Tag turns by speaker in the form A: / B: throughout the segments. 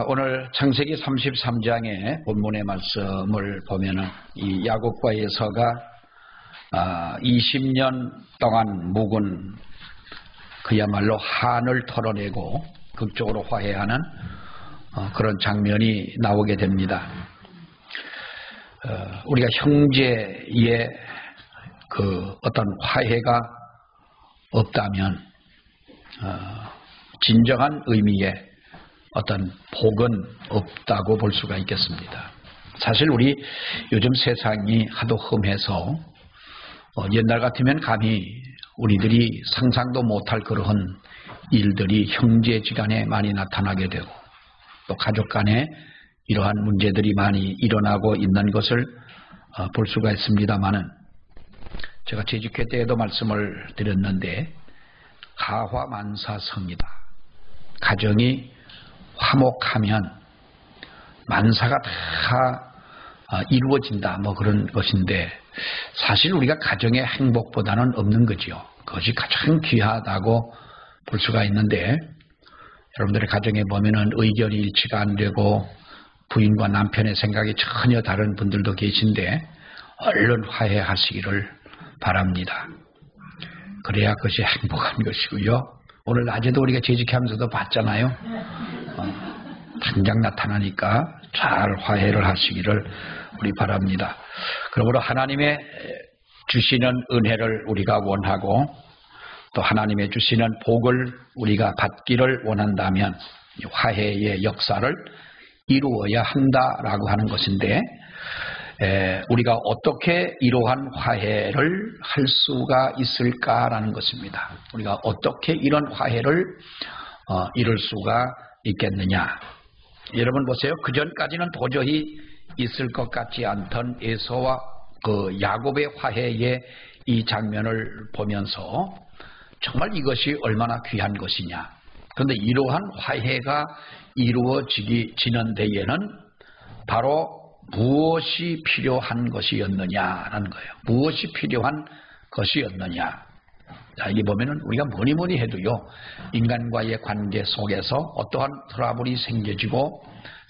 A: 오늘 창세기 33장의 본문의 말씀을 보면은 이 야곱과 에서가 20년 동안 묵은 그야말로 한을 털어내고 극적으로 화해하는 그런 장면이 나오게 됩니다. 우리가 형제의 그 어떤 화해가 없다면 진정한 의미의 어떤 복은 없다고 볼 수가 있겠습니다. 사실 우리 요즘 세상이 하도 험해서 옛날 같으면 감히 우리들이 상상도 못할 그러한 일들이 형제지간에 많이 나타나게 되고 또 가족 간에 이러한 문제들이 많이 일어나고 있는 것을 볼 수가 있습니다만은 제가 재직회 때에도 말씀을 드렸는데 가화만사성이다. 가정이 화목하면 만사가 다 이루어진다 뭐 그런 것인데 사실 우리가 가정의 행복보다는 없는 거지요. 그것이 가장 귀하다고 볼 수가 있는데 여러분들의 가정에 보면은 의견이 일치가 안 되고 부인과 남편의 생각이 전혀 다른 분들도 계신데 얼른 화해하시기를 바랍니다. 그래야 그것이 행복한 것이고요. 오늘 낮에도 우리가 재직하면서도 봤잖아요. 당장 나타나니까 잘 화해를 하시기를 우리 바랍니다. 그러므로 하나님의 주시는 은혜를 우리가 원하고 또 하나님의 주시는 복을 우리가 받기를 원한다면 화해의 역사를 이루어야 한다라고 하는 것인데 우리가 어떻게 이러한 화해를 할 수가 있을까라는 것입니다. 우리가 어떻게 이런 화해를 이룰 수가 있겠느냐. 여러분 보세요. 그전까지는 도저히 있을 것 같지 않던 에서와 그 야곱의 화해의 이 장면을 보면서 정말 이것이 얼마나 귀한 것이냐. 그런데 이러한 화해가 이루어지는 데에는 바로 무엇이 필요한 것이었느냐라는 거예요. 무엇이 필요한 것이었느냐. 자, 여기 보면은 우리가 뭐니 해도요, 인간과의 관계 속에서 어떠한 트러블이 생겨지고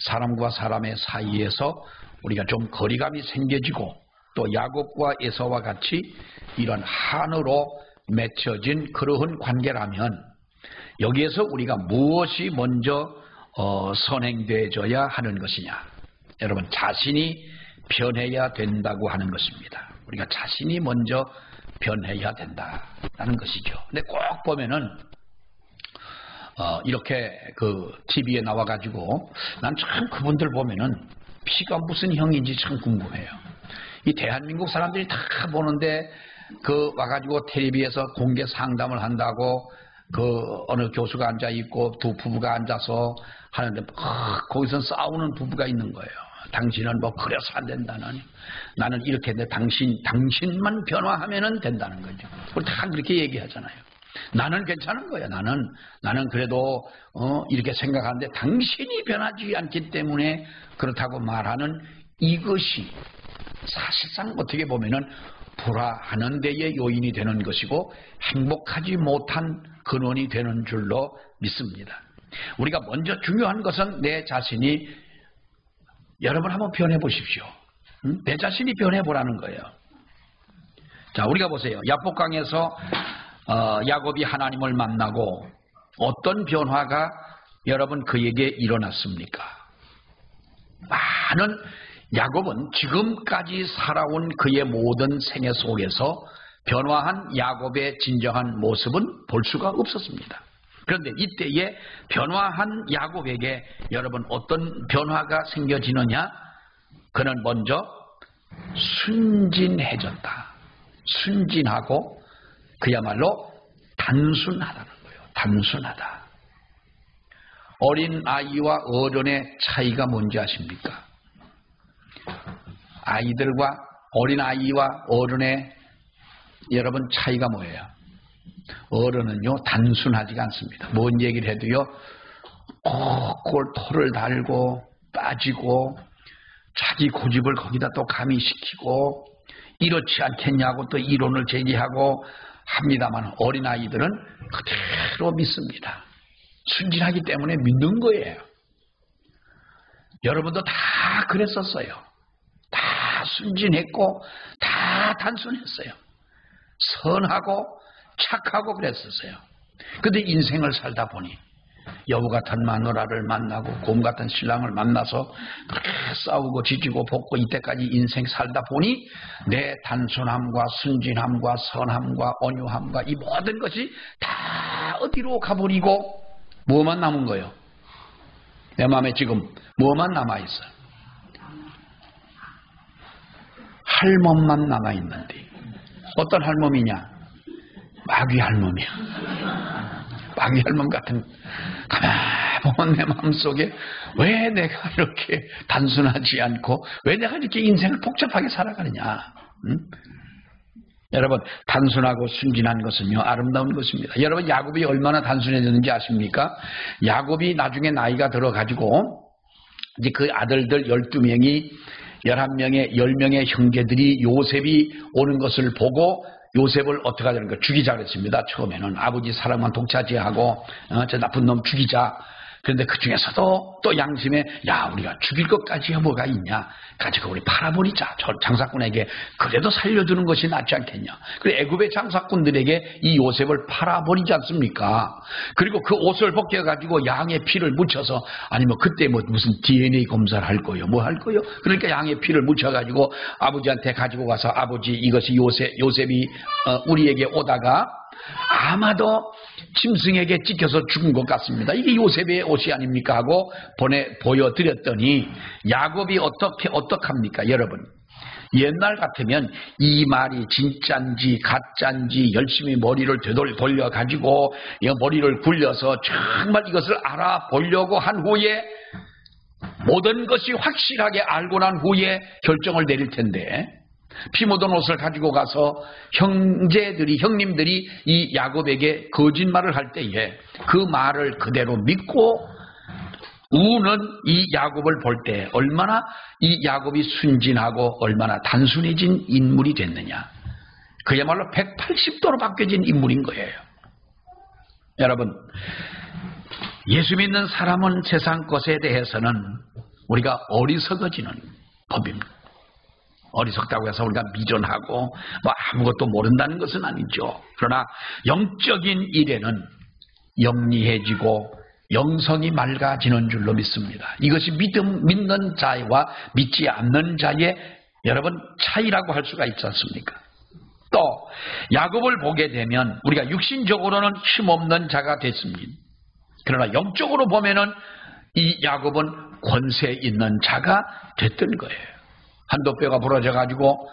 A: 사람과 사람의 사이에서 우리가 좀 거리감이 생겨지고 또 야곱과 에서와 같이 이런 한으로 맺혀진 그러한 관계라면 여기에서 우리가 무엇이 먼저 선행되어져야 하는 것이냐. 여러분, 자신이 변해야 된다고 하는 것입니다. 우리가 자신이 먼저 변해야 된다라는 것이죠. 근데 꼭 보면은 이렇게 그 TV에 나와가지고 난 참 그분들 보면은 피가 무슨 형인지 참 궁금해요. 이 대한민국 사람들이 다 보는데 그 와가지고 텔레비에서 공개 상담을 한다고 그 어느 교수가 앉아 있고 두 부부가 앉아서 하는데 거기서 싸우는 부부가 있는 거예요. 당신은 뭐 그래서 안 된다는, 나는 이렇게 했는데 당신만 변화하면은 된다는 거죠. 우리 다 그렇게 얘기하잖아요. 나는 괜찮은 거예요. 나는 그래도 이렇게 생각하는데 당신이 변하지 않기 때문에 그렇다고 말하는 이것이 사실상 어떻게 보면은 불화하는 데의 요인이 되는 것이고 행복하지 못한 근원이 되는 줄로 믿습니다. 우리가 먼저 중요한 것은 내 자신이, 여러분 한번 변해 보십시오. 내 자신이 변해 보라는 거예요. 자, 우리가 보세요. 야복강에서 야곱이 하나님을 만나고 어떤 변화가 여러분 그에게 일어났습니까? 많은 야곱은 지금까지 살아온 그의 모든 생애 속에서 변화한 야곱의 진정한 모습은 볼 수가 없었습니다. 그런데 이때에 변화한 야곱에게 여러분 어떤 변화가 생겨지느냐? 그는 먼저 순진해졌다. 순진하고 그야말로 단순하다는 거예요. 단순하다. 어린 아이와 어른의 차이가 뭔지 아십니까? 아이들과 어린 아이와 어른의 여러분 차이가 뭐예요? 어른은요 단순하지가 않습니다. 뭔 얘기를 해도요 꼴 토를 달고 빠지고 자기 고집을 거기다 또 가미시키고 이렇지 않겠냐고 또 이론을 제기하고 합니다만 어린아이들은 그대로 믿습니다. 순진하기 때문에 믿는 거예요. 여러분도 다 그랬었어요. 다 순진했고 다 단순했어요. 선하고 착하고 그랬었어요. 근데 인생을 살다 보니 여우 같은 마누라를 만나고 곰 같은 신랑을 만나서 그렇게 싸우고 지지고 볶고 이때까지 인생 살다 보니 내 단순함과 순진함과 선함과 온유함과 이 모든 것이 다 어디로 가버리고 뭐만 남은 거예요? 내 마음에 지금 뭐만 남아있어? 할멈만 남아있는데 어떤 할멈이냐? 마귀 할멈이야. 마귀 할멈 같은 가만히 보면 내 마음속에 왜 내가 이렇게 단순하지 않고 왜 내가 이렇게 인생을 복잡하게 살아가느냐. 여러분 단순하고 순진한 것은요 아름다운 것입니다. 여러분 야곱이 얼마나 단순해졌는지 아십니까? 야곱이 나중에 나이가 들어가지고 이제 그 아들들 12명이 11명의 10명의 형제들이 요셉이 오는 것을 보고 요셉을 어떻게 하자는 거 죽이자 그랬습니다. 처음에는 아버지 사랑만 독차지하고 저 나쁜 놈 죽이자. 그런데 그 중에서도 또 양심에 야 우리가 죽일 것까지야 뭐가 있냐. 가지고 우리 팔아버리자. 저 장사꾼에게 그래도 살려주는 것이 낫지 않겠냐. 그리고 애굽의 장사꾼들에게 이 요셉을 팔아버리지 않습니까? 그리고 그 옷을 벗겨가지고 양의 피를 묻혀서 아니면 그때 뭐 무슨 DNA 검사를 할 거요 뭐 할 거요. 그러니까 양의 피를 묻혀가지고 아버지한테 가지고 가서 아버지 이것이 요셉이 우리에게 오다가 아마도 짐승에게 찢겨서 죽은 것 같습니다. 이게 요셉의 옷이 아닙니까 하고 보여드렸더니 야곱이 어떡합니까 여러분? 옛날 같으면 이 말이 진짠지 가짠지 열심히 머리를 돌려가지고 머리를 굴려서 정말 이것을 알아보려고 한 후에 모든 것이 확실하게 알고 난 후에 결정을 내릴 텐데 피 묻은 옷을 가지고 가서 형님들이 이 야곱에게 거짓말을 할 때에 그 말을 그대로 믿고 우는 이 야곱을 볼 때 얼마나 이 야곱이 순진하고 얼마나 단순해진 인물이 됐느냐. 그야말로 180도로 바뀌어진 인물인 거예요. 여러분 예수 믿는 사람은 세상 것에 대해서는 우리가 어리석어지는 법입니다. 어리석다고 해서 우리가 미련하고 뭐 아무것도 모른다는 것은 아니죠. 그러나 영적인 일에는 영리해지고 영성이 맑아지는 줄로 믿습니다. 이것이 믿는 자와 믿지 않는 자의 여러분 차이라고 할 수가 있지 않습니까? 또 야곱을 보게 되면 우리가 육신적으로는 힘없는 자가 됐습니다. 그러나 영적으로 보면은 이 야곱은 권세 있는 자가 됐던 거예요. 한도 뼈가 부러져 가지고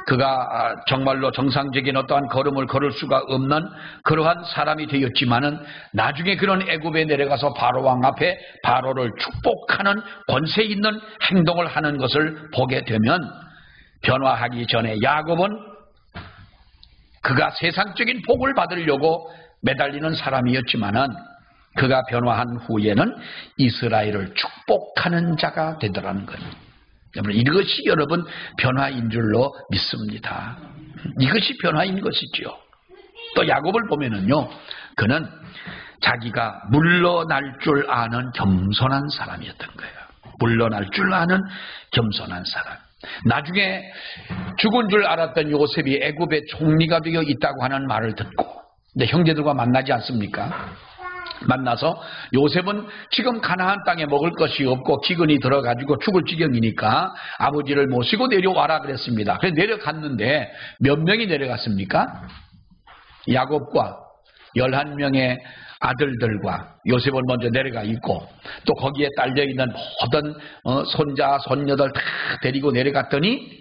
A: 그가 정말로 정상적인 어떠한 걸음을 걸을 수가 없는 그러한 사람이 되었지만은 나중에 그런 애굽에 내려가서 바로 왕 앞에 바로를 축복하는 권세 있는 행동을 하는 것을 보게 되면 변화하기 전에 야곱은 그가 세상적인 복을 받으려고 매달리는 사람이었지만은 그가 변화한 후에는 이스라엘을 축복하는 자가 되더라는 거예요. 이것이 여러분 변화인 줄로 믿습니다. 이것이 변화인 것이지요. 또 야곱을 보면은요, 그는 자기가 물러날 줄 아는 겸손한 사람이었던 거예요. 물러날 줄 아는 겸손한 사람. 나중에 죽은 줄 알았던 요셉이 애굽의 총리가 되어 있다고 하는 말을 듣고, 근데 형제들과 만나지 않습니까? 만나서 요셉은 지금 가나안 땅에 먹을 것이 없고 기근이 들어가지고 죽을 지경이니까 아버지를 모시고 내려와라 그랬습니다. 그래서 내려갔는데 몇 명이 내려갔습니까? 야곱과 11명의 아들들과 요셉은 먼저 내려가 있고 또 거기에 딸려있는 모든 손자 손녀들 다 데리고 내려갔더니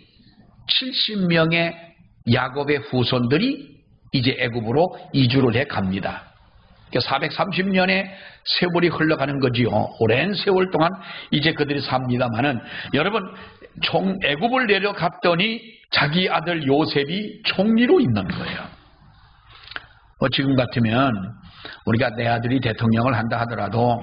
A: 70명의 야곱의 후손들이 이제 애굽으로 이주를 해 갑니다. 430년의 세월이 흘러가는 거지요. 오랜 세월 동안 이제 그들이 삽니다마는 여러분 애굽을 내려갔더니 자기 아들 요셉이 총리로 있는 거예요. 지금 같으면 우리가 내 아들이 대통령을 한다 하더라도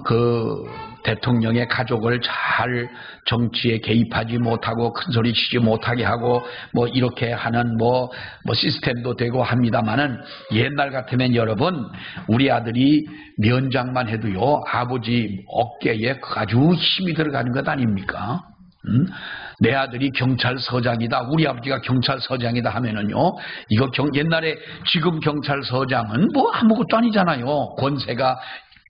A: 그 대통령의 가족을 잘 정치에 개입하지 못하고 큰소리 치지 못하게 하고 뭐 이렇게 하는 뭐 시스템도 되고 합니다만은, 옛날 같으면 여러분, 우리 아들이 면장만 해도요 아버지 어깨에 아주 힘이 들어가는 것 아닙니까? 내 아들이 경찰서장이다, 우리 아버지가 경찰서장이다 하면은요, 이거 옛날에 지금 경찰서장은 뭐 아무것도 아니잖아요. 권세가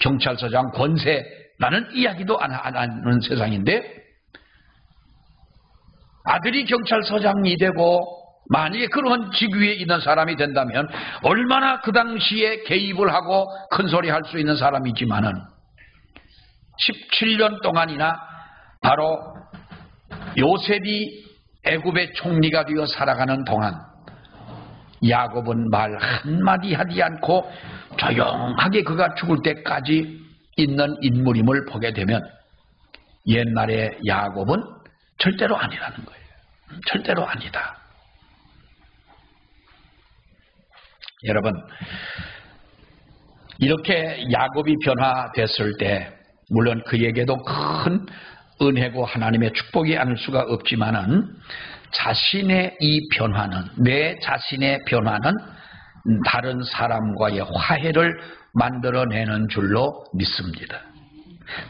A: 경찰서장 권세라는 이야기도 안 하는 세상인데, 아들이 경찰서장이 되고 만약에 그런 직위에 있는 사람이 된다면 얼마나 그 당시에 개입을 하고 큰소리 할 수 있는 사람이지만은, 17년 동안이나 바로 요셉이 애굽의 총리가 되어 살아가는 동안 야곱은 말 한마디 하지 않고 조용하게 그가 죽을 때까지 있는 인물임을 보게 되면, 옛날의 야곱은 절대로 아니라는 거예요. 절대로 아니다. 여러분, 이렇게 야곱이 변화됐을 때 물론 그에게도 큰 은혜고 하나님의 축복이 아닐 수가 없지만은, 자신의 이 변화는, 내 자신의 변화는 다른 사람과의 화해를 만들어내는 줄로 믿습니다.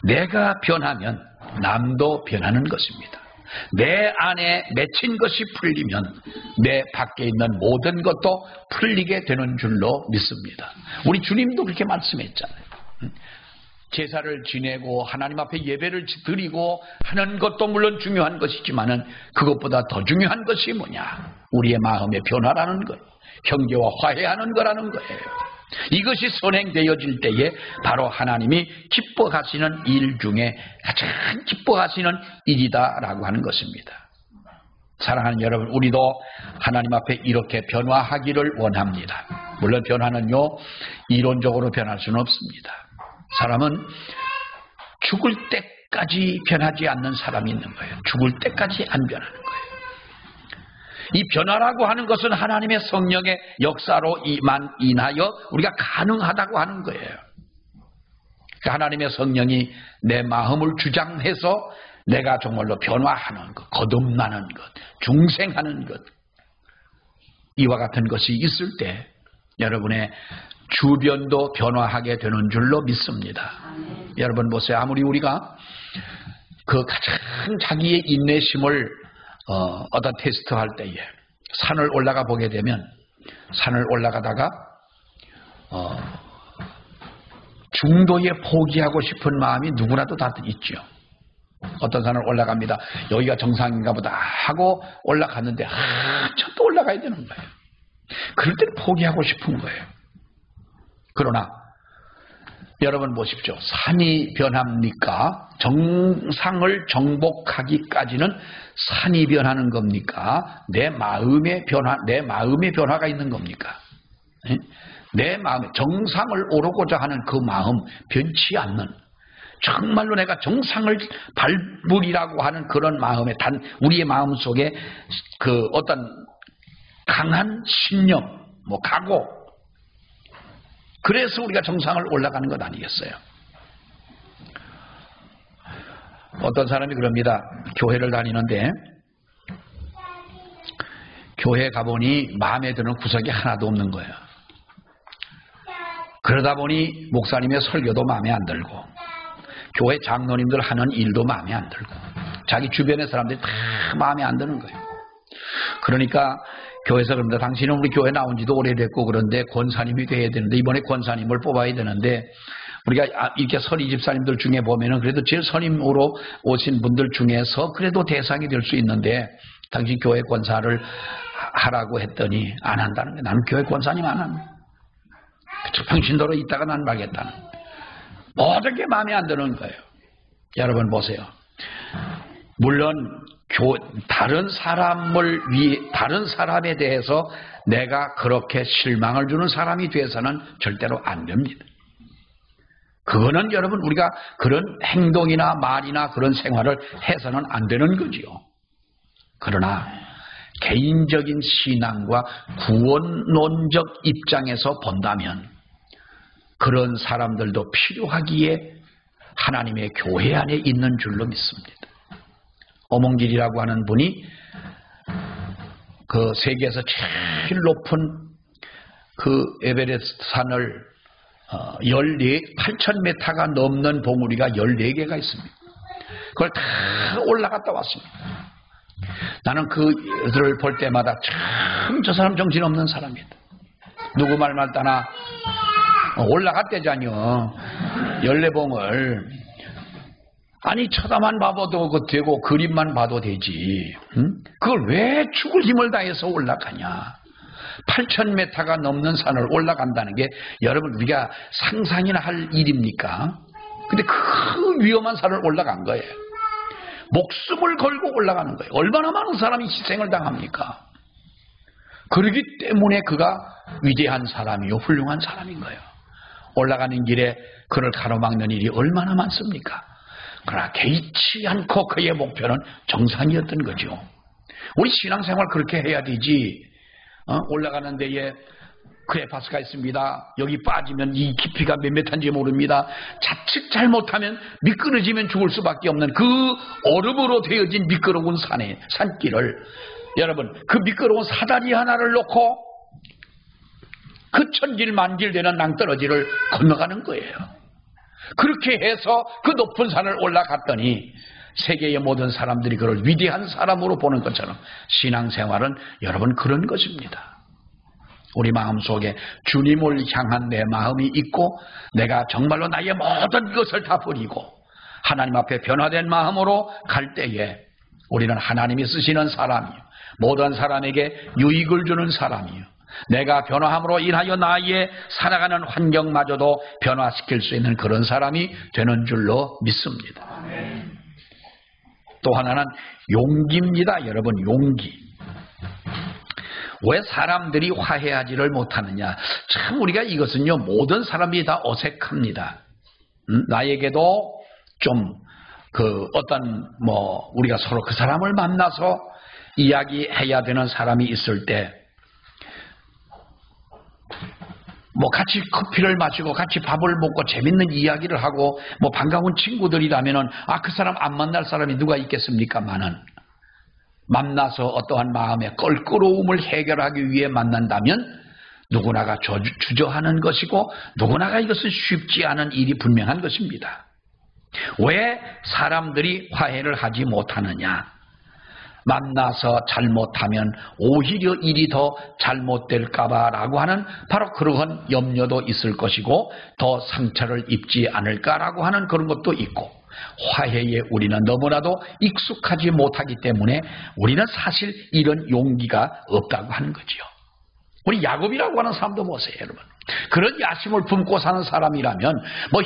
A: 내가 변하면 남도 변하는 것입니다. 내 안에 맺힌 것이 풀리면 내 밖에 있는 모든 것도 풀리게 되는 줄로 믿습니다. 우리 주님도 그렇게 말씀했잖아요. 제사를 지내고 하나님 앞에 예배를 드리고 하는 것도 물론 중요한 것이지만은, 그것보다 더 중요한 것이 뭐냐? 우리의 마음의 변화라는 거예요. 형제와 화해하는 거라는 거예요. 이것이 선행되어질 때에 바로 하나님이 기뻐하시는 일 중에 가장 기뻐하시는 일이다라고 하는 것입니다. 사랑하는 여러분, 우리도 하나님 앞에 이렇게 변화하기를 원합니다. 물론 변화는요, 이론적으로 변할 수는 없습니다. 사람은 죽을 때까지 변하지 않는 사람이 있는 거예요. 죽을 때까지 안 변하는 거예요. 이 변화라고 하는 것은 하나님의 성령의 역사로 인하여 우리가 가능하다고 하는 거예요. 하나님의 성령이 내 마음을 주장해서 내가 정말로 변화하는 것, 거듭나는 것, 중생하는 것, 이와 같은 것이 있을 때 여러분의 주변도 변화하게 되는 줄로 믿습니다. 여러분 보세요. 아무리 우리가 그 가장 자기의 인내심을 어떤 테스트할 때에 산을 올라가 보게 되면, 산을 올라가다가 중도에 포기하고 싶은 마음이 누구라도 다 있죠. 어떤 산을 올라갑니다. 여기가 정상인가 보다 하고 올라갔는데 저 또 올라가야 되는 거예요. 그럴 때는 포기하고 싶은 거예요. 그러나 여러분 보십시오. 산이 변합니까? 정상을 정복하기까지는 산이 변하는 겁니까? 내 마음의 변화가 있는 겁니까? 내 마음에 정상을 오르고자 하는 그 마음, 변치 않는, 정말로 내가 정상을 밟으리라고 하는 그런 마음에 우리의 마음 속에 그 어떤 강한 신념, 각오, 그래서 우리가 정상을 올라가는 것 아니겠어요? 어떤 사람이 그럽니다. 교회를 다니는데 교회 가보니 마음에 드는 구석이 하나도 없는 거예요. 그러다 보니 목사님의 설교도 마음에 안 들고, 교회 장로님들 하는 일도 마음에 안 들고, 자기 주변의 사람들이 다 마음에 안 드는 거예요. 그러니까 교회에서 그런다. 당신은 우리 교회 나온 지도 오래됐고 그런데 권사님이 돼야 되는데, 이번에 권사님을 뽑아야 되는데, 우리가 이렇게 선임 집사님들 중에 보면은 그래도 제일 선임으로 오신 분들 중에서 그래도 대상이 될 수 있는데, 당신 교회 권사를 하라고 했더니 안 한다는 거예요. 나는 교회 권사님 안 합니다. 평신도로 있다가 난 말겠다는, 모든 게 마음에 안 드는 거예요. 여러분 보세요. 물론 다른 사람에 대해서 내가 그렇게 실망을 주는 사람이 돼서는 절대로 안 됩니다. 그거는 여러분 우리가 그런 행동이나 말이나 그런 생활을 해서는 안 되는 거지요. 그러나 개인적인 신앙과 구원론적 입장에서 본다면 그런 사람들도 필요하기에 하나님의 교회 안에 있는 줄로 믿습니다. 어몽길이라고 하는 분이 그 세계에서 제일 높은 그 에베레스트 산을 8,000m가 넘는 봉우리가 14개가 있습니다. 그걸 다 올라갔다 왔습니다. 나는 그들을 볼 때마다 참 저 사람 정신없는 사람이다. 누구 말만 따나 올라갔대잖여. 14봉을. 아니 쳐다만 봐도 되고 그림만 봐도 되지. 응? 그걸 왜 죽을 힘을 다해서 올라가냐. 8,000m가 넘는 산을 올라간다는 게 여러분 우리가 상상이나 할 일입니까? 근데 그 위험한 산을 올라간 거예요. 목숨을 걸고 올라가는 거예요. 얼마나 많은 사람이 희생을 당합니까? 그러기 때문에 그가 위대한 사람이요 훌륭한 사람인 거예요. 올라가는 길에 그를 가로막는 일이 얼마나 많습니까? 그러나 개의치 않고 그의 목표는 정상이었던 거죠. 우리 신앙생활 그렇게 해야 되지. 올라가는 데에 크레파스가 있습니다. 여기 빠지면 이 깊이가 몇 미터인지 모릅니다. 자칫 잘못하면 미끄러지면 죽을 수밖에 없는 그 얼음으로 되어진 미끄러운 산길을 여러분 그 미끄러운 사다리 하나를 놓고 그 천길 만길 되는 낭떠러지를 건너가는 거예요. 그렇게 해서 그 높은 산을 올라갔더니 세계의 모든 사람들이 그를 위대한 사람으로 보는 것처럼 신앙생활은 여러분 그런 것입니다. 우리 마음속에 주님을 향한 내 마음이 있고 내가 정말로 나의 모든 것을 다 버리고 하나님 앞에 변화된 마음으로 갈 때에 우리는 하나님이 쓰시는 사람이요 모든 사람에게 유익을 주는 사람이요 내가 변화함으로 인하여 나의 살아가는 환경마저도 변화시킬 수 있는 그런 사람이 되는 줄로 믿습니다. 또 하나는 용기입니다. 여러분 용기. 왜 사람들이 화해하지를 못하느냐. 참 우리가 이것은요 모든 사람이 다 어색합니다. 나에게도 좀 어떤 우리가 서로 그 사람을 만나서 이야기해야 되는 사람이 있을 때 같이 커피를 마시고 같이 밥을 먹고 재밌는 이야기를 하고 반가운 친구들이라면은 그 사람 안 만날 사람이 누가 있겠습니까만은 만나서 어떠한 마음의 껄끄러움을 해결하기 위해 만난다면 누구나가 주저하는 것이고 누구나가 이것은 쉽지 않은 일이 분명한 것입니다. 왜 사람들이 화해를 하지 못하느냐? 만나서 잘못하면 오히려 일이 더 잘못될까봐 라고 하는 바로 그러한 염려도 있을 것이고 더 상처를 입지 않을까라고 하는 그런 것도 있고 화해에 우리는 너무나도 익숙하지 못하기 때문에 우리는 사실 이런 용기가 없다고 하는 거죠. 우리 야곱이라고 하는 사람도 보세요, 여러분. 그런 야심을 품고 사는 사람이라면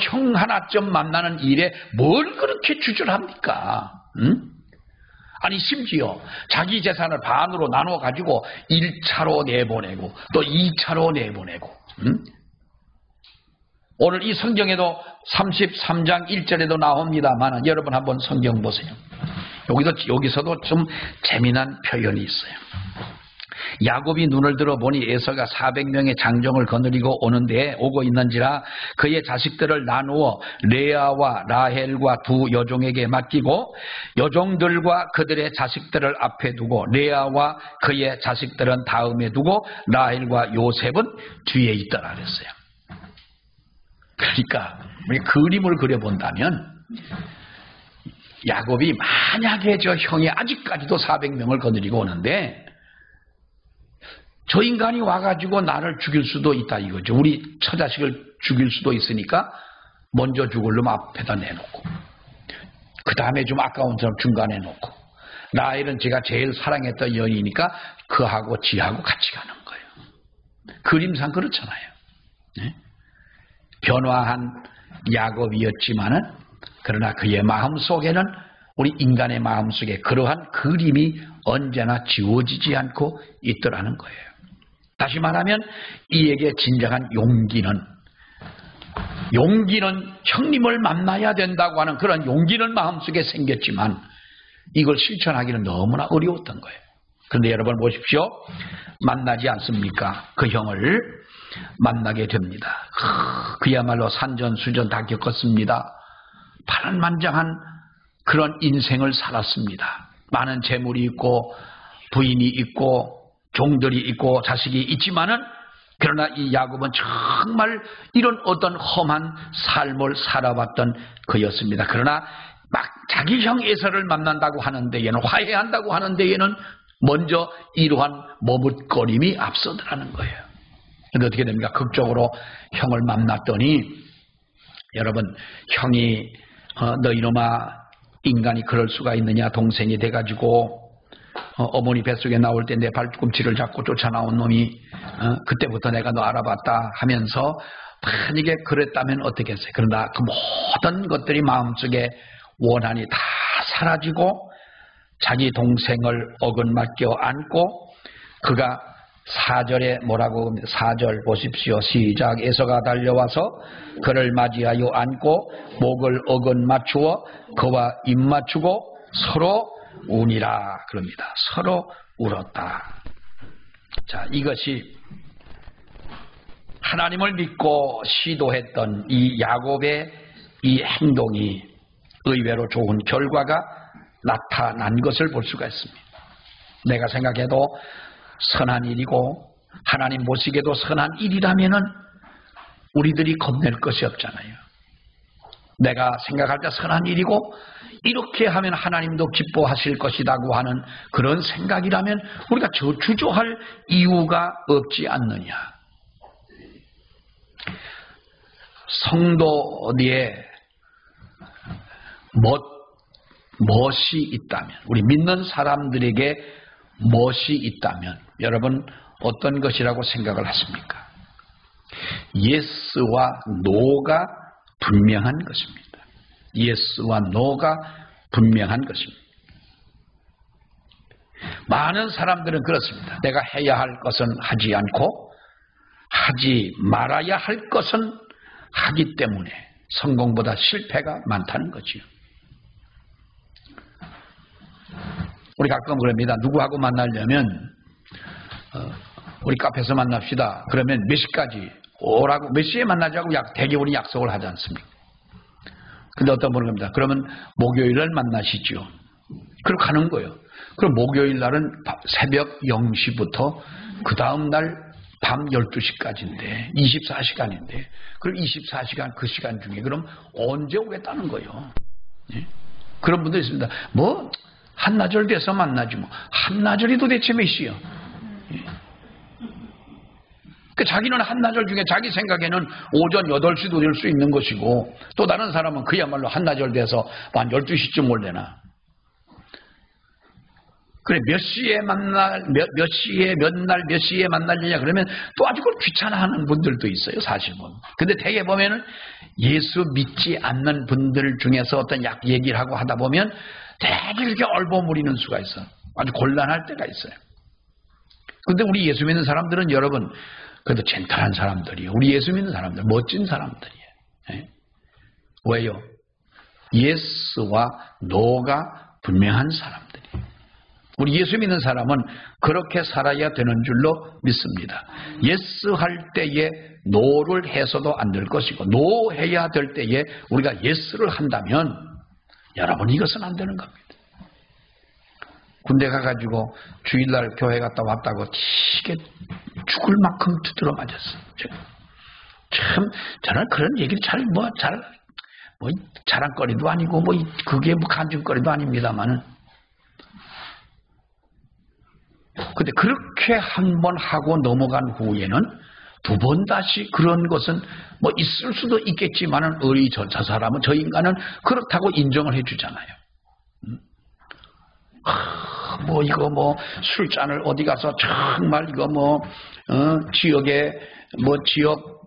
A: 형 하나쯤 만나는 일에 뭘 그렇게 주저합니까? 아니 심지어 자기 재산을 반으로 나눠 가지고 1차로 내보내고 또 2차로 내보내고 오늘 이 성경에도 33장 1절에도 나옵니다만 여러분 한번 성경 보세요. 여기서도 좀 재미난 표현이 있어요. 야곱이 눈을 들어 보니 에서가 400명의 장정을 거느리고 오고 있는지라 그의 자식들을 나누어 레아와 라헬과 두 여종에게 맡기고 여종들과 그들의 자식들을 앞에 두고 레아와 그의 자식들은 다음에 두고 라헬과 요셉은 뒤에 있더라 그랬어요. 그러니까 우리 그림을 그려본다면 야곱이 만약에 저 형이 아직까지도 400명을 거느리고 오는데 저 인간이 와가지고 나를 죽일 수도 있다 이거죠. 우리 처자식을 죽일 수도 있으니까 먼저 죽을 놈 앞에다 내놓고 그 다음에 좀 아까운 사람 중간에 놓고 라헬은 제가 제일 사랑했던 여인이니까 그하고 지하고 같이 가는 거예요. 그림상 그렇잖아요. 네? 변화한 야곱이었지만은 그러나 그의 마음속에는 우리 인간의 마음속에 그러한 그림이 언제나 지워지지 않고 있더라는 거예요. 다시 말하면 이에게 진정한 용기는 형님을 만나야 된다고 하는 그런 용기는 마음속에 생겼지만 이걸 실천하기는 너무나 어려웠던 거예요. 그런데 여러분 보십시오. 만나지 않습니까? 그 형을 만나게 됩니다. 그야말로 산전수전 다 겪었습니다. 파란만장한 그런 인생을 살았습니다. 많은 재물이 있고 부인이 있고 종들이 있고 자식이 있지만은 그러나 이 야곱은 정말 이런 어떤 험한 삶을 살아왔던 그였습니다. 그러나 막 자기 형 에서를 만난다고 하는 데에는, 화해한다고 하는 데에는 먼저 이러한 머뭇거림이 앞서더라는 거예요. 근데 어떻게 됩니까? 극적으로 형을 만났더니, 여러분, 형이 너 이놈아, 인간이 그럴 수가 있느냐, 동생이 돼가지고 어머니 뱃속에 나올 때 내 발꿈치를 잡고 쫓아나온 놈이 그때부터 내가 너 알아봤다 하면서, 만약에 그랬다면 어떻겠어요? 그러나 그 모든 것들이 마음속에 원한이 다 사라지고 자기 동생을 어긋맞겨 안고, 그가 4절에 뭐라고 합니다. 4절 보십시오. 시작. 에서가 달려와서 그를 맞이하여 안고 목을 어긋맞추어 그와 입맞추고 서로 우니라 그럽니다. 서로 울었다. 자, 이것이 하나님을 믿고 시도했던 이 야곱의 이 행동이 의외로 좋은 결과가 나타난 것을 볼 수가 있습니다. 내가 생각해도 선한 일이고 하나님 보시기에도 선한 일이라면은 우리들이 겁낼 것이 없잖아요. 내가 생각할 때 선한 일이고 이렇게 하면 하나님도 기뻐하실 것이라고 하는 그런 생각이라면 우리가 주저할 이유가 없지 않느냐. 성도에 멋이 있다면, 우리 믿는 사람들에게 멋이 있다면 여러분 어떤 것이라고 생각을 하십니까? 예스와 노가 분명한 것입니다. 예스와 노가 분명한 것입니다. 많은 사람들은 그렇습니다. 내가 해야 할 것은 하지 않고 하지 말아야 할 것은 하기 때문에 성공보다 실패가 많다는 거지요. 우리 가끔 그럽니다. 누구하고 만나려면 우리 카페에서 만납시다. 그러면 몇 시까지 오라고, 몇 시에 만나자고 대개우리 약속을 하지 않습니까? 근데 어떤 분은 겁니다. 그러면 목요일을 만나시죠. 그렇게 하는 거예요. 그럼 목요일 날은 새벽 0시부터 그 다음 날 밤 12시까지인데 24시간인데 그럼 24시간 그 시간 중에 그럼 언제 오겠다는 거예요. 예? 그런 분도 있습니다. 뭐 한나절 돼서 만나지 뭐. 한나절이 도대체 몇 시요? 예? 자기는 한나절 중에 자기 생각에는 오전 8시도 될 수 있는 것이고 또 다른 사람은 그야말로 한나절 돼서 한 12시쯤 올래나. 그래 몇 시에 만날 몇 시에 몇 날 몇 시에 만날려냐 그러면 또 아주 그걸 귀찮아하는 분들도 있어요. 사실은. 근데 대개 보면은 예수 믿지 않는 분들 중에서 어떤 얘기를 하고 하다 보면 되게 이렇게 얼버무리는 수가 있어요. 아주 곤란할 때가 있어요. 근데 우리 예수 믿는 사람들은 여러분 그래도 젠틀한 사람들이에요. 우리 예수 믿는 사람들 멋진 사람들이에요. 예? 왜요? 예스와 노가 분명한 사람들이에요. 우리 예수 믿는 사람은 그렇게 살아야 되는 줄로 믿습니다. 예스 할 때에 노를 해서도 안 될 것이고 노 해야 될 때에 우리가 예스를 한다면 여러분 이것은 안 되는 겁니다. 군대 가가지고 주일날 교회 갔다 왔다고 치게 죽을 만큼 두드러 맞았어요. 참 저는 그런 얘기를 자랑거리도 아니고 그게 간증거리도 아닙니다만은. 근데 그렇게 한 번 하고 넘어간 후에는 두 번 다시 그런 것은 있을 수도 있겠지만은 저 사람은 저 인간은 그렇다고 인정을 해주잖아요. 이거 술잔을 어디 가서 정말 이거 지역에 지역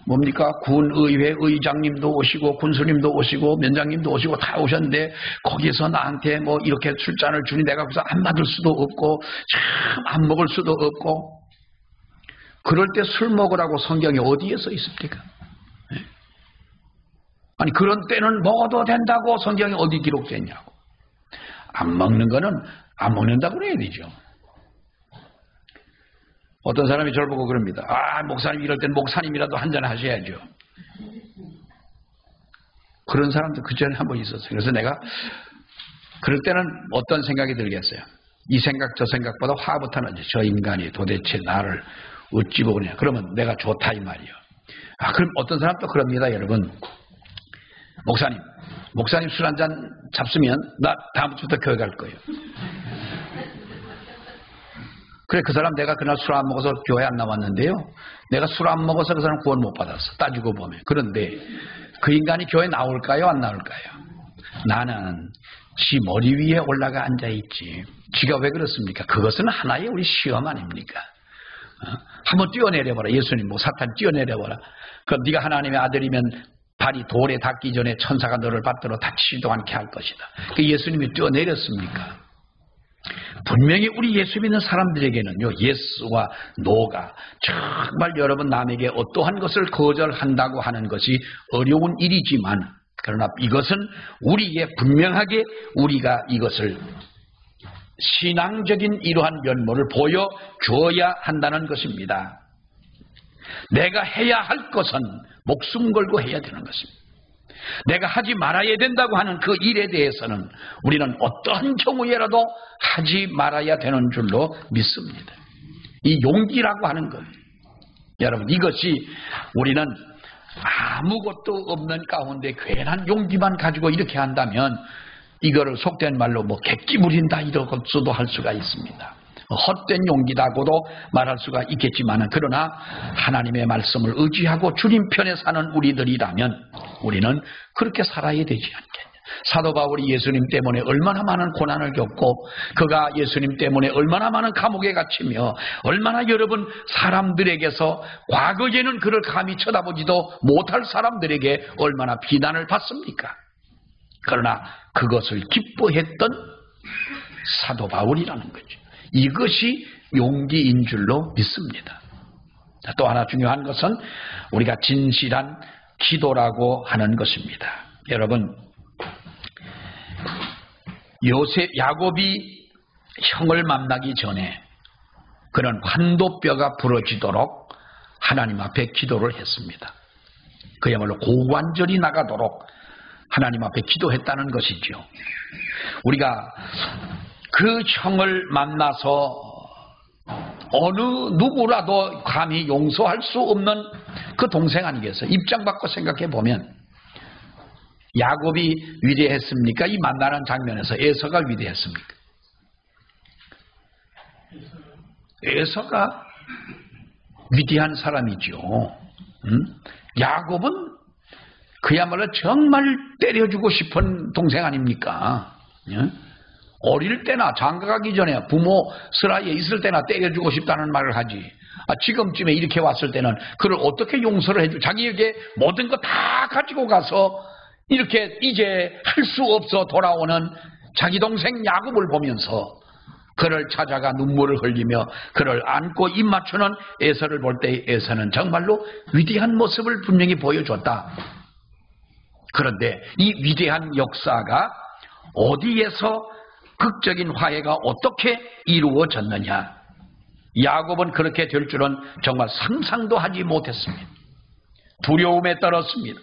A: 뭡니까? 군의회 의장님도 오시고 군수님도 오시고 면장님도 오시고 다 오셨는데 거기서 나한테 이렇게 술잔을 주니 내가 그래서 안 받을 수도 없고 참 안 먹을 수도 없고 그럴 때 술 먹으라고 성경에 어디에 써 있습니까? 아니 그런 때는 먹어도 된다고 성경에 어디 기록됐냐고. 안 먹는 거는 안 먹는다고 그래야 되죠. 어떤 사람이 저를 보고 그럽니다. 목사님 이럴 땐 목사님이라도 한잔 하셔야죠. 그런 사람도 그 전에 한 번 있었어요. 그래서 내가 그럴 때는 어떤 생각이 들겠어요. 이 생각 저 생각보다 화부터 나지. 저 인간이 도대체 나를 어찌 보느냐. 그러면 내가 좋다 이 말이요. 그럼 어떤 사람 또 그럽니다. 여러분. 목사님 술 한잔 잡수면 나 다음부터 교회 갈 거예요. 그래, 그 사람 내가 그날 술 안 먹어서 교회 안 나왔는데요. 내가 술 안 먹어서 그 사람 구원 못 받았어. 따지고 보면. 그런데 그 인간이 교회 나올까요? 안 나올까요? 나는 지 머리 위에 올라가 앉아있지. 지가 왜 그렇습니까? 그것은 하나의 우리 시험 아닙니까? 한번 뛰어내려봐라. 예수님 사탄 뛰어내려봐라. 그럼 네가 하나님의 아들이면 발이 돌에 닿기 전에 천사가 너를 받들어 다치지도 않게 할 것이다. 그 예수님이 뛰어내렸습니까? 분명히 우리 예수 믿는 사람들에게는요, 예스와 노가 정말 여러분 남에게 어떠한 것을 거절한다고 하는 것이 어려운 일이지만, 그러나 이것은 우리에게 분명하게 우리가 이것을 신앙적인 이러한 면모를 보여줘야 한다는 것입니다. 내가 해야 할 것은 목숨 걸고 해야 되는 것입니다. 내가 하지 말아야 된다고 하는 그 일에 대해서는 우리는 어떠한 경우에라도 하지 말아야 되는 줄로 믿습니다. 이 용기라고 하는 것, 여러분, 이것이 우리는 아무것도 없는 가운데 괜한 용기만 가지고 이렇게 한다면 이거를 속된 말로 객기 부린다 이렇게도 할 수가 있습니다. 헛된 용기다고도 말할 수가 있겠지만, 그러나 하나님의 말씀을 의지하고 주님 편에 사는 우리들이라면 우리는 그렇게 살아야 되지 않겠냐. 사도 바울이 예수님 때문에 얼마나 많은 고난을 겪고 그가 예수님 때문에 얼마나 많은 감옥에 갇히며 얼마나 여러분 사람들에게서 과거에는 그를 감히 쳐다보지도 못할 사람들에게 얼마나 비난을 받습니까? 그러나 그것을 기뻐했던 사도 바울이라는 거죠. 이것이 용기인 줄로 믿습니다. 또 하나 중요한 것은 우리가 진실한 기도라고 하는 것입니다. 여러분, 야곱이 형을 만나기 전에 그는 환도뼈가 부러지도록 하나님 앞에 기도를 했습니다. 그야말로 고관절이 나가도록 하나님 앞에 기도했다는 것이죠. 우리가 그 형을 만나서 어느 누구라도 감히 용서할 수 없는 그 동생 아니겠어요? 입장 바꿔 생각해 보면 야곱이 위대했습니까? 이 만나는 장면에서 에서가 위대했습니까? 에서가 위대한 사람이죠. 야곱은 그야말로 정말 때려주고 싶은 동생 아닙니까? 어릴 때나 장가가기 전에 부모 슬하에 있을 때나 때려주고 싶다는 말을 하지. 지금쯤에 이렇게 왔을 때는 그를 어떻게 용서를 해줘? 자기에게 모든 거 다 가지고 가서 이렇게 이제 할 수 없어 돌아오는 자기 동생 야곱을 보면서 그를 찾아가 눈물을 흘리며 그를 안고 입 맞추는 에서를 볼 때 에서는 정말로 위대한 모습을 분명히 보여줬다. 그런데 이 위대한 역사가 어디에서 극적인 화해가 어떻게 이루어졌느냐? 야곱은 그렇게 될 줄은 정말 상상도 하지 못했습니다. 두려움에 떨었습니다.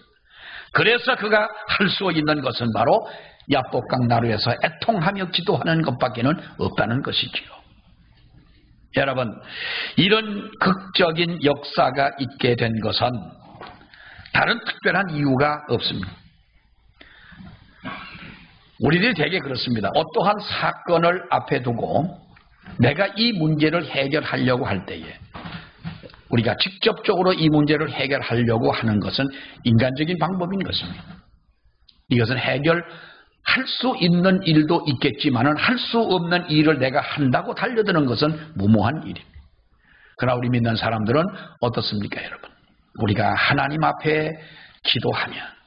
A: 그래서 그가 할 수 있는 것은 바로 야복강 나루에서 애통하며 기도하는 것밖에는 없다는 것이지요. 여러분, 이런 극적인 역사가 있게 된 것은 다른 특별한 이유가 없습니다. 우리들이 되게 그렇습니다. 어떠한 사건을 앞에 두고 내가 이 문제를 해결하려고 할 때에 우리가 직접적으로 이 문제를 해결하려고 하는 것은 인간적인 방법인 것입니다. 이것은 해결할 수 있는 일도 있겠지만 할 수 없는 일을 내가 한다고 달려드는 것은 무모한 일입니다. 그러나 우리 믿는 사람들은 어떻습니까, 여러분? 우리가 하나님 앞에 기도하면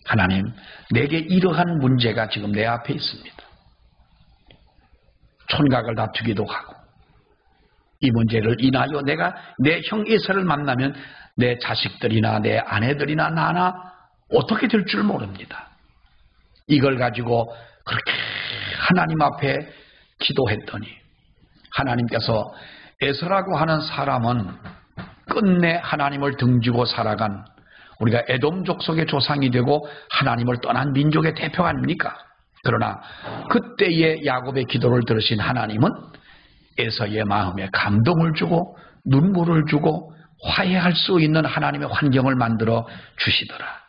A: 하나님, 내게 이러한 문제가 지금 내 앞에 있습니다. 촌각을 다투기도 하고 이 문제를 인하여 내가 내 형 에서를 만나면 내 자식들이나 내 아내들이나 나나 어떻게 될 줄 모릅니다. 이걸 가지고 그렇게 하나님 앞에 기도했더니 하나님께서 에서라고 하는 사람은 끝내 하나님을 등지고 살아간 우리가 에돔 족속의 조상이 되고 하나님을 떠난 민족의 대표가 아닙니까? 그러나 그때의 야곱의 기도를 들으신 하나님은 에서의 마음에 감동을 주고 눈물을 주고 화해할 수 있는 하나님의 환경을 만들어 주시더라.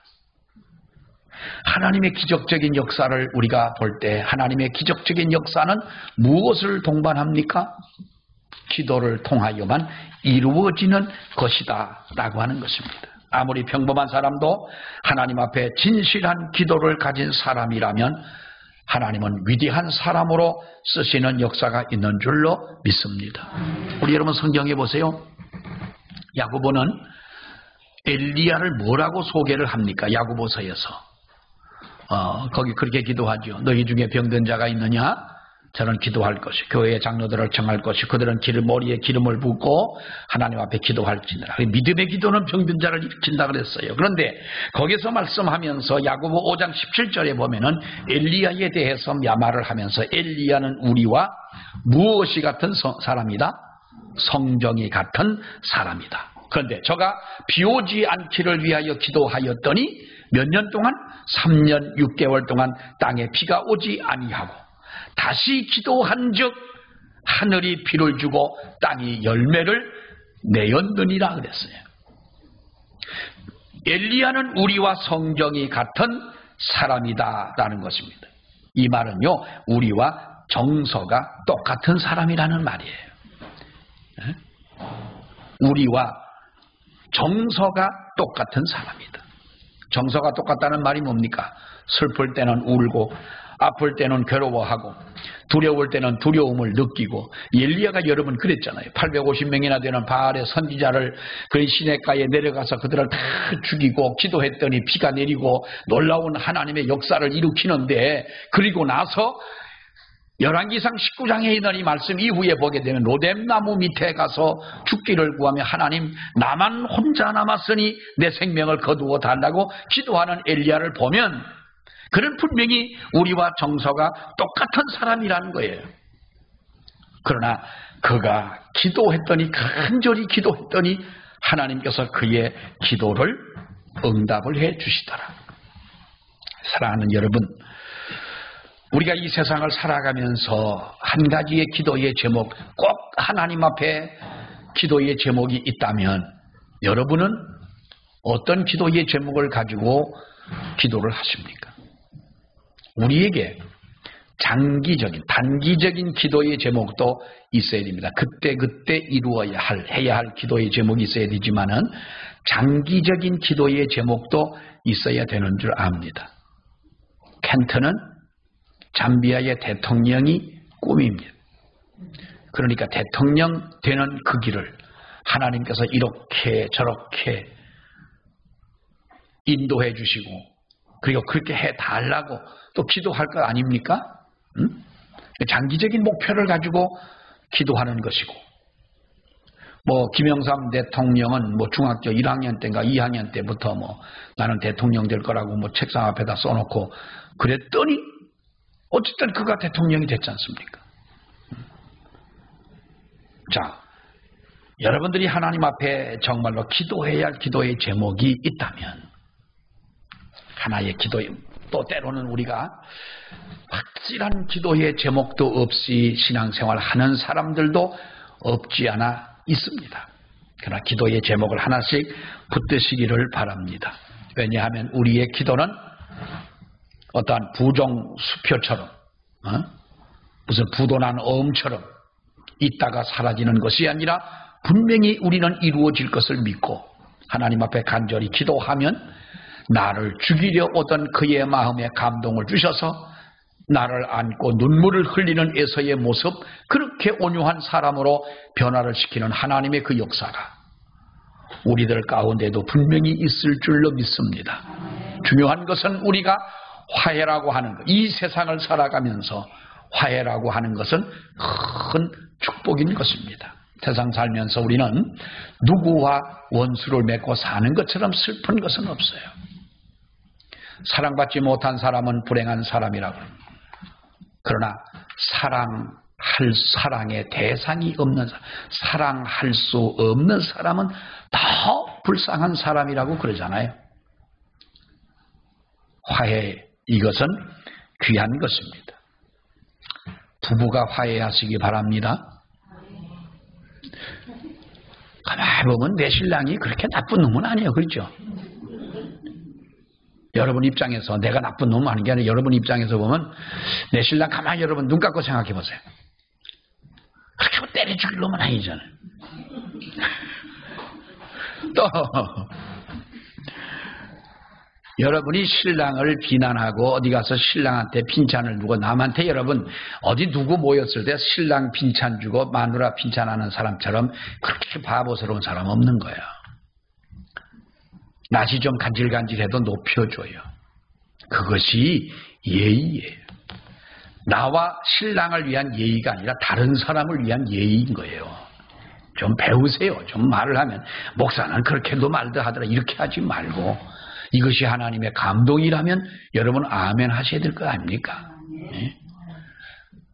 A: 하나님의 기적적인 역사를 우리가 볼 때 하나님의 기적적인 역사는 무엇을 동반합니까? 기도를 통하여만 이루어지는 것이다 라고 하는 것입니다. 아무리 평범한 사람도 하나님 앞에 진실한 기도를 가진 사람이라면 하나님은 위대한 사람으로 쓰시는 역사가 있는 줄로 믿습니다. 우리 여러분 성경에 보세요. 야고보는 엘리야를 뭐라고 소개를 합니까? 야고보서에서 거기 그렇게 기도하죠. 너희 중에 병든 자가 있느냐? 저는 기도할 것이 교회의 장로들을 청할 것이 그들은 머리에 기름을 붓고 하나님 앞에 기도할지니라. 믿음의 기도는 병든 자를 일으킨다 그랬어요. 그런데 거기서 말씀하면서 야고보 5장 17절에 보면은 엘리야에 대해서 말을 하면서 엘리야는 우리와 무엇이 같은 사람이다? 성정이 같은 사람이다. 그런데 저가 비 오지 않기를 위하여 기도하였더니 몇 년 동안? 3년 6개월 동안 땅에 비가 오지 아니하고 다시 기도한즉 하늘이 비를 주고 땅이 열매를 내었느니라 그랬어요. 엘리야는 우리와 성정이 같은 사람이다라는 것입니다. 이 말은요, 우리와 정서가 똑같은 사람이라는 말이에요. 우리와 정서가 똑같은 사람이다. 정서가 똑같다는 말이 뭡니까? 슬플 때는 울고 아플 때는 괴로워하고 두려울 때는 두려움을 느끼고 엘리야가 여러 번 그랬잖아요. 850명이나 되는 바알의 선지자를 그 시내가에 내려가서 그들을 다 죽이고 기도했더니 비가 내리고 놀라운 하나님의 역사를 일으키는데 그리고 나서 열왕기상 19장에 있는 이 말씀 이후에 보게 되면 로뎀나무 밑에 가서 죽기를 구하며 하나님 나만 혼자 남았으니 내 생명을 거두어 달라고 기도하는 엘리야를 보면 그는 분명히 우리와 정서가 똑같은 사람이라는 거예요. 그러나 그가 기도했더니 간절히 기도했더니 하나님께서 그의 기도를 응답을 해 주시더라. 사랑하는 여러분, 우리가 이 세상을 살아가면서 한 가지의 기도의 제목, 꼭 하나님 앞에 기도의 제목이 있다면 여러분은 어떤 기도의 제목을 가지고 기도를 하십니까? 우리에게 장기적인, 단기적인 기도의 제목도 있어야 됩니다. 그때 해야 할 기도의 제목이 있어야 되지만은 장기적인 기도의 제목도 있어야 되는 줄 압니다. 켄트는 잠비아의 대통령이 꿈입니다. 그러니까 대통령 되는 그 길을 하나님께서 이렇게 저렇게 인도해 주시고 그리고 그렇게 해달라고 또 기도할 거 아닙니까? 장기적인 목표를 가지고 기도하는 것이고 김영삼 대통령은 중학교 1학년 때인가 2학년 때부터 나는 대통령 될 거라고 책상 앞에다 써놓고 그랬더니 어쨌든 그가 대통령이 됐지 않습니까? 자, 여러분들이 하나님 앞에 정말로 기도해야 할 기도의 제목이 있다면 하나의 기도에 또 때로는 우리가 확실한 기도의 제목도 없이 신앙생활 하는 사람들도 없지 않아 있습니다. 그러나 기도의 제목을 하나씩 붙드시기를 바랍니다. 왜냐하면 우리의 기도는 어떠한 부정수표처럼 무슨 부도난 어음처럼 있다가 사라지는 것이 아니라 분명히 우리는 이루어질 것을 믿고 하나님 앞에 간절히 기도하면 나를 죽이려 오던 그의 마음에 감동을 주셔서 나를 안고 눈물을 흘리는 에서의 모습, 그렇게 온유한 사람으로 변화를 시키는 하나님의 그 역사가 우리들 가운데도 분명히 있을 줄로 믿습니다. 중요한 것은 우리가 화해라고 하는 것, 이 세상을 살아가면서 화해라고 하는 것은 큰 축복인 것입니다. 세상 살면서 우리는 누구와 원수를 맺고 사는 것처럼 슬픈 것은 없어요. 사랑받지 못한 사람은 불행한 사람이라고 합니다. 그러나 사랑의 대상이 없는 사람, 사랑할 수 없는 사람은 더 불쌍한 사람이라고 그러잖아요. 화해, 이것은 귀한 것입니다. 부부가 화해하시기 바랍니다. 가만히 보면 내 신랑이 그렇게 나쁜 놈은 아니에요. 그렇죠? 여러분 입장에서 내가 나쁜 놈 하는 게 아니라 여러분 입장에서 보면 내 신랑 가만히 여러분 눈 감고 생각해 보세요. 그렇게 때려 죽일 놈은 아니잖아요. 또 여러분이 신랑을 비난하고 어디 가서 신랑한테 빈찬을 주고 남한테 여러분 어디 누구 모였을 때 신랑 빈찬 주고 마누라 빈찬하는 사람처럼 그렇게 바보스러운 사람 없는 거예요. 낯이 좀 간질간질해도 높여줘요. 그것이 예의예요. 나와 신랑을 위한 예의가 아니라 다른 사람을 위한 예의인 거예요. 좀 배우세요. 좀 말을 하면 목사는 그렇게도 말도 하더라 이렇게 하지 말고 이것이 하나님의 감동이라면 여러분 아멘 하셔야 될 거 아닙니까? 네?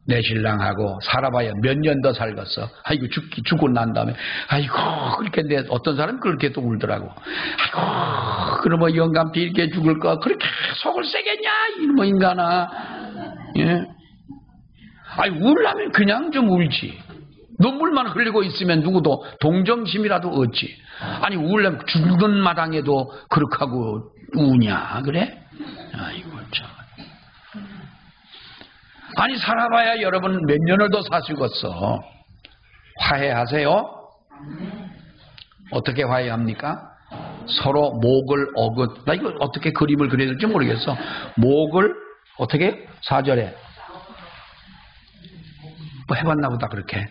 A: 내 신랑하고 살아봐야 몇 년 더 살겠어. 아이고 죽고 난 다음에 아이고 그렇게 어떤 사람은 그렇게 또 울더라고. 아이고 그러면 영감피 이렇게 죽을 거 그렇게 속을 세겠냐 이놈의 인간아. 예? 아니 울라면 그냥 좀 울지. 눈물만 흘리고 있으면 누구도 동정심이라도 얻지. 아니 울려면 죽는 마당에도 그렇게 하고 우냐 그래? 아이고 참. 아니 살아봐야 여러분 몇 년을 더 사시겠어. 화해하세요. 어떻게 화해합니까? 서로 목을 나 이거 어떻게 그림을 그려야 될지 모르겠어. 목을 어떻게? 4절에 뭐 해봤나 보다 그렇게.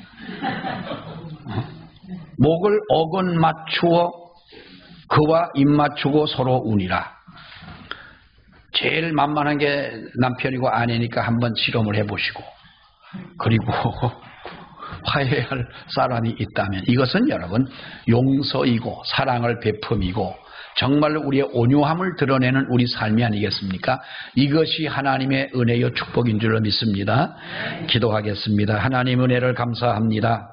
A: 목을 어건 맞추어 그와 입 맞추고 서로 우니라. 제일 만만한 게 남편이고 아내니까 한번 실험을 해보시고 그리고 화해할 사람이 있다면 이것은 여러분 용서이고 사랑을 베품이고 정말로 우리의 온유함을 드러내는 우리 삶이 아니겠습니까? 이것이 하나님의 은혜요 축복인 줄로 믿습니다. 기도하겠습니다. 하나님 은혜를 감사합니다.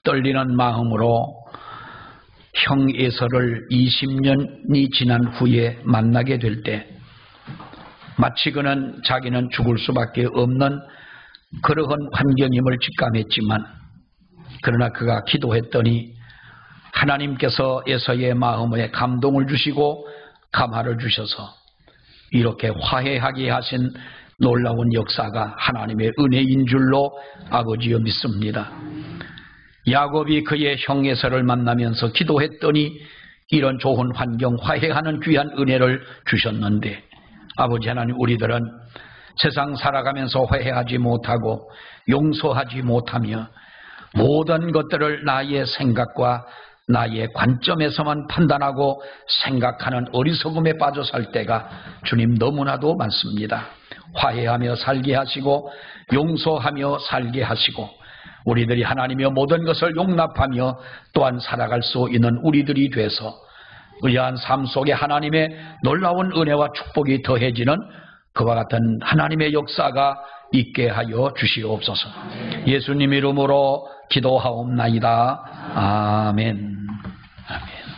A: 떨리는 마음으로 형 에서를 20년이 지난 후에 만나게 될 때 마치 그는 자기는 죽을 수밖에 없는 그러한 환경임을 직감했지만 그러나 그가 기도했더니 하나님께서 에서의 마음에 감동을 주시고 감화를 주셔서 이렇게 화해하게 하신 놀라운 역사가 하나님의 은혜인 줄로 아버지여 믿습니다. 야곱이 그의 형 에서를 만나면서 기도했더니 이런 좋은 환경 화해하는 귀한 은혜를 주셨는데 아버지 하나님 우리들은 세상 살아가면서 화해하지 못하고 용서하지 못하며 모든 것들을 나의 생각과 나의 관점에서만 판단하고 생각하는 어리석음에 빠져 살 때가 주님 너무나도 많습니다. 화해하며 살게 하시고 용서하며 살게 하시고 우리들이 하나님의 모든 것을 용납하며 또한 살아갈 수 있는 우리들이 돼서 의아한 삶 속에 하나님의 놀라운 은혜와 축복이 더해지는 그와 같은 하나님의 역사가 있게 하여 주시옵소서. 예수님 이름으로 기도하옵나이다. 아멘. 아멘.